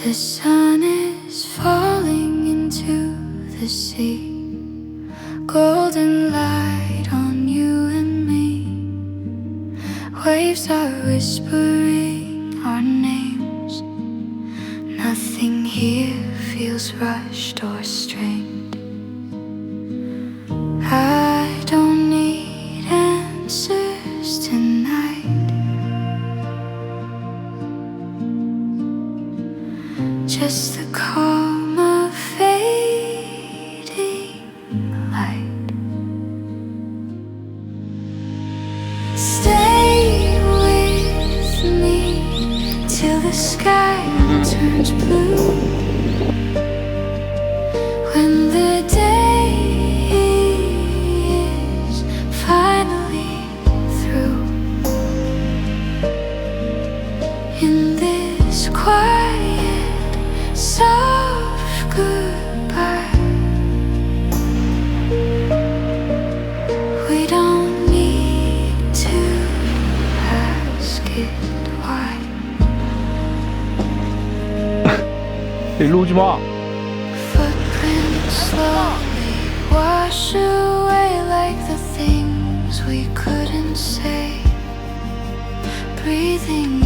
The sun is falling into the sea, golden light on you and me. Waves are whispering our names. Nothing here feels rushed or strained. I don't need answers tonight. Just the calm of fading light. Stay with me till the sky turns blue. When the day is finally through. In this quiet, soft goodbye, we don't need to ask it why. 일로 오지 마. Footprints slowly wash away like the things we couldn't say. Breathing